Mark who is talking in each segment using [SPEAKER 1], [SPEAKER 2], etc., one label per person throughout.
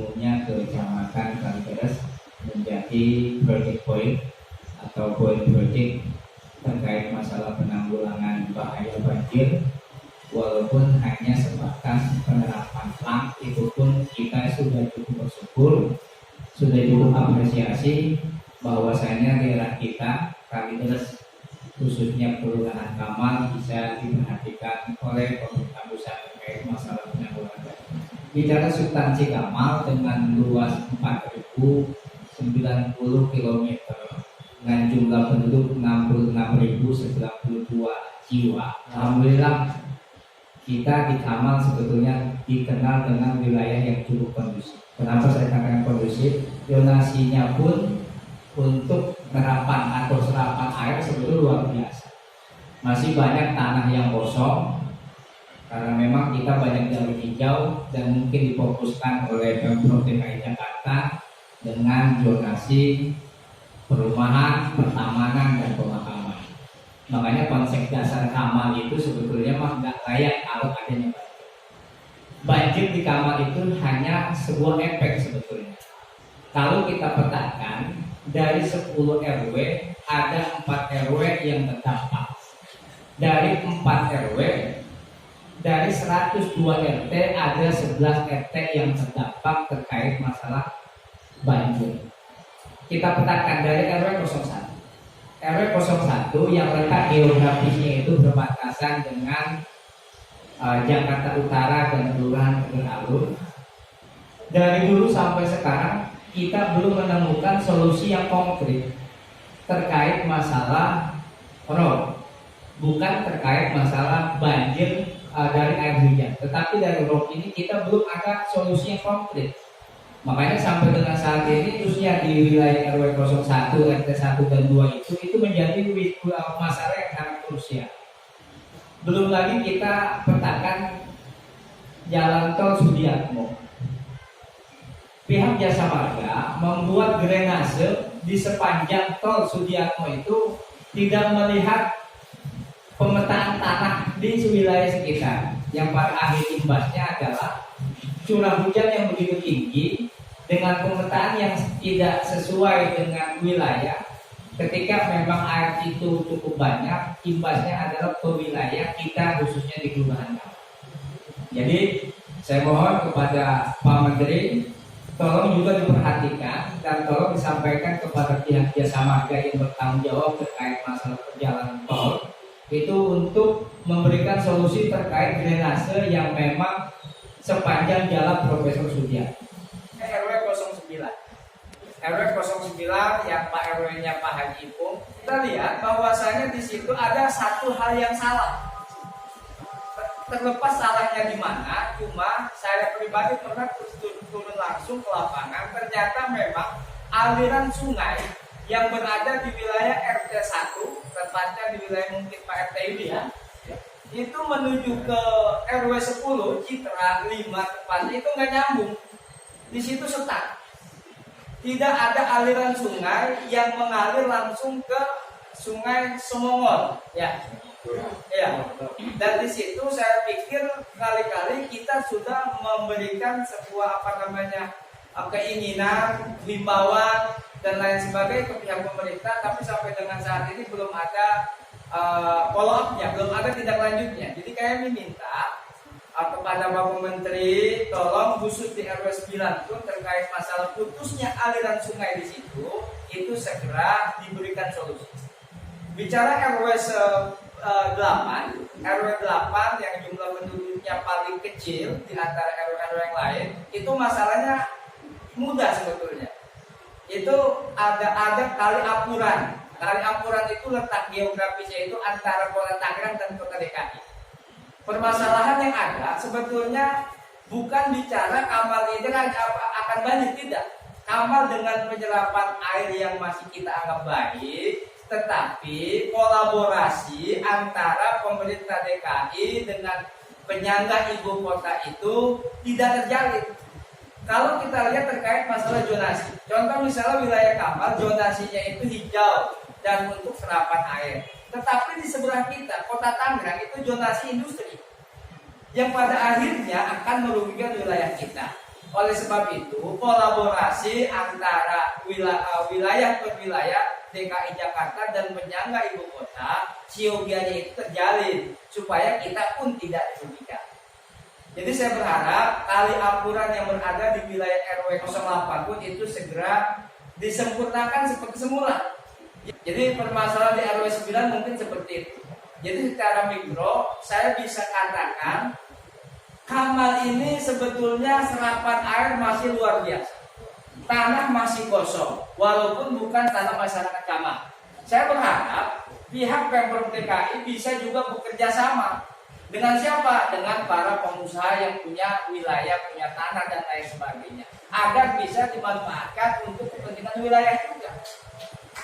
[SPEAKER 1] umumnya Kecamatan Kalideres menjadi project point atau project terkait masalah penanggulangan bahaya banjir. Walaupun hanya sebatas penerapan PLAN, itu pun kita sudah cukup bersyukur, sudah cukup apresiasi bahwasanya daerah kita Kalideres khususnya Kelurahan Kamal bisa diperhatikan oleh pemerintah pusat terkait masalah penanggulangan banjir. Bicara substansi Kamal dengan luas 4.090 km dengan jumlah penduduk 66.092 jiwa. Alhamdulillah kita di Kamal sebetulnya dikenal dengan wilayah yang cukup kondusif. Kenapa saya katakan kondusif? Zonasinya pun untuk serapan atau serapan air sebetulnya luar biasa. Masih banyak tanah yang kosong karena memang kita banyak jalur hijau dan mungkin difokuskan oleh Pemprov DKI Jakarta dengan zonasi perumahan, pertamanan, dan pemakaman. Makanya konsep dasar Kamal itu sebetulnya mah nggak layak kalau adanya banjir. Banjir di Kamal itu hanya sebuah efek sebetulnya. Kalau kita petakan dari 10 RW ada 4 RW yang terdampak. Dari 4 RW, dari 102 RT ada 11 RT yang terdampak terkait masalah banjir. Kita petakan dari RW 01. RW 01 yang letak geografisnya itu berbatasan dengan Jakarta Utara dan Kelurahan Tegal Alur. Dari dulu sampai sekarang kita belum menemukan solusi yang konkret terkait masalah rob, bukan terkait masalah banjir dari air hujan, tetapi dari rob ini kita belum ada solusi yang konkret. Makanya sampai dengan saat ini khususnya di wilayah RW 01, RT 1 dan 2 itu menjadi masalah yang sangat krusial. Belum lagi kita petakan jalan tol Sudiatmo. Pihak Jasa Marga membuat drainase di sepanjang tol Sudiatmo itu tidak melihat pemetaan tanah di wilayah sekitar. Yang pada akhir imbasnya adalah curah hujan yang begitu tinggi dengan pemetaan yang tidak sesuai dengan wilayah. Ketika memang air itu cukup banyak, imbasnya adalah ke wilayah kita khususnya di Kelurahan Kamal. Jadi saya mohon kepada Pak Menteri, tolong juga diperhatikan dan tolong disampaikan kepada pihak Jasa Marga yang bertanggung jawab terkait masalah perjalanan tol itu untuk memberikan solusi terkait drainase yang memang sepanjang jalan Profesor Sudiatmo. RW 09 yang Pak RW-nya Pak Haji Ipung, kita lihat bahwasanya di situ ada satu hal yang salah. Terlepas salahnya di mana, cuma saya pribadi pernah turun langsung ke lapangan, ternyata memang aliran sungai yang berada di wilayah RT 1, tepatnya di wilayah mungkin Pak RT ini ya, itu menuju ke RW 10 Citra 5 tepatnya itu nggak nyambung. Di situ setak. Tidak ada aliran sungai yang mengalir langsung ke Sungai Semongol, ya. Ya. Dan di situ saya pikir kali-kali kita sudah memberikan sebuah keinginan, himbauan dan lain sebagainya ke pihak pemerintah, tapi sampai dengan saat ini belum ada follow up-nya, belum ada tindak lanjutnya. Jadi kami minta kepada Bapak Menteri, tolong khusus di RW 9 pun terkait masalah putusnya aliran sungai di situ, itu segera diberikan solusi. Bicara RW 8 yang jumlah penduduknya paling kecil di antara RW yang lain, itu masalahnya mudah sebetulnya. Itu ada kali Apuran. Kali Apuran itu letak geografisnya itu antara Kota Tangerang dan Kota DKI. Permasalahan yang ada sebetulnya bukan bicara Kamal ini akan banjir, tidak. Kamal dengan penyerapan air yang masih kita anggap baik, tetapi kolaborasi antara pemerintah DKI dengan penyangga ibu kota itu tidak terjalin. Kalau kita lihat terkait masalah zonasi, contoh misalnya wilayah Kamal zonasinya itu hijau dan untuk serapan air. Tetapi di sebelah kita, Kota Tangerang itu zonasi industri yang pada akhirnya akan merugikan wilayah kita.
[SPEAKER 2] Oleh sebab itu, kolaborasi antara wilayah per wilayah DKI Jakarta dan penyangga ibu kota, siogianya itu terjalin supaya kita pun tidak dirugikan. Jadi saya berharap tali aturan yang berada di wilayah RW 08 pun itu segera disempurnakan seperti semula. Jadi permasalahan di RW 9 mungkin seperti itu. Jadi secara mikro saya bisa katakan Kamal ini sebetulnya serapan air masih luar biasa. Tanah masih kosong, walaupun bukan tanah masyarakat Kamal. Saya berharap pihak Pemprov DKI bisa juga bekerja sama. Dengan siapa? Dengan para pengusaha yang punya wilayah, punya tanah dan lain sebagainya. Agar bisa dimanfaatkan untuk kepentingan wilayah juga.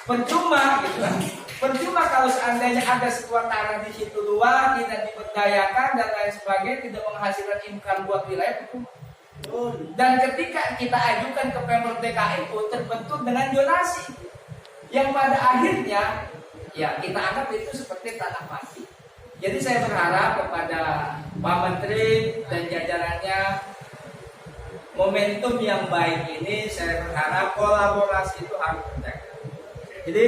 [SPEAKER 2] Percuma gitu kan. Percuma kalau seandainya ada sebuah tanah di situ luar, tidak diberdayakan dan lain sebagainya, tidak menghasilkan income buat wilayah, percuma. Dan ketika kita ajukan ke Pemprov DKI itu terbentuk dengan zonasi yang pada akhirnya ya kita anggap itu seperti tanah mati. Jadi saya berharap kepada Pak Menteri dan jajarannya momentum yang baik ini, saya berharap kolaborasi itu harus terjaga. Jadi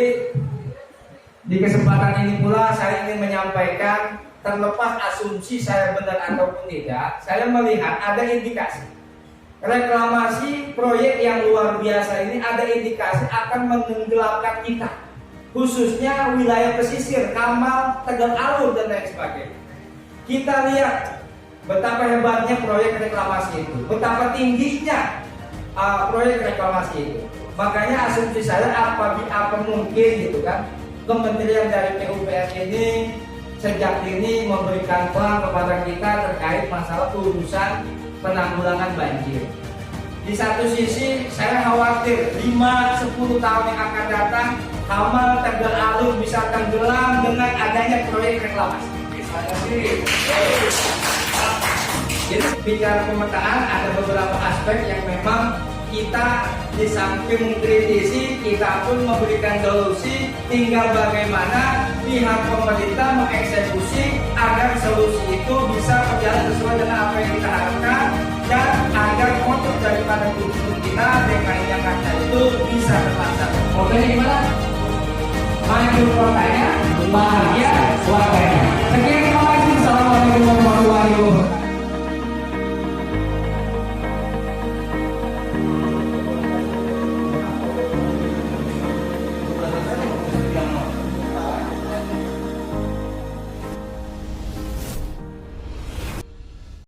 [SPEAKER 2] di kesempatan ini pula saya ingin menyampaikan, terlepas asumsi saya benar ataupun tidak, saya melihat ada indikasi reklamasi proyek yang luar biasa ini ada indikasi akan menenggelamkan kita, khususnya wilayah pesisir, Kamal, Tegal Alur dan lain sebagainya. Kita lihat betapa hebatnya proyek reklamasi itu, betapa tingginya proyek reklamasi itu. Makanya asumsi saya apa mungkin gitu kan, Kementerian dari PUPR ini sejak dini memberikan plan kepada kita terkait masalah urusan penanggulangan banjir. Di satu sisi saya khawatir 5-10 tahun yang akan datang Kamal, Tegal Alur bisa tenggelam dengan adanya proyek reklamasi. Jadi bicara pemetaan ada beberapa aspek yang memang kita di samping mengkritisi, kita pun memberikan solusi. Tinggal bagaimana pihak pemerintah mengeksekusi agar solusi itu bisa berjalan sesuai dengan apa yang kita harapkan dan agar motor daripada gubernur kita DKI Jakarta itu bisa terlaksana.
[SPEAKER 1] Oke, gimana? Maju kotanya,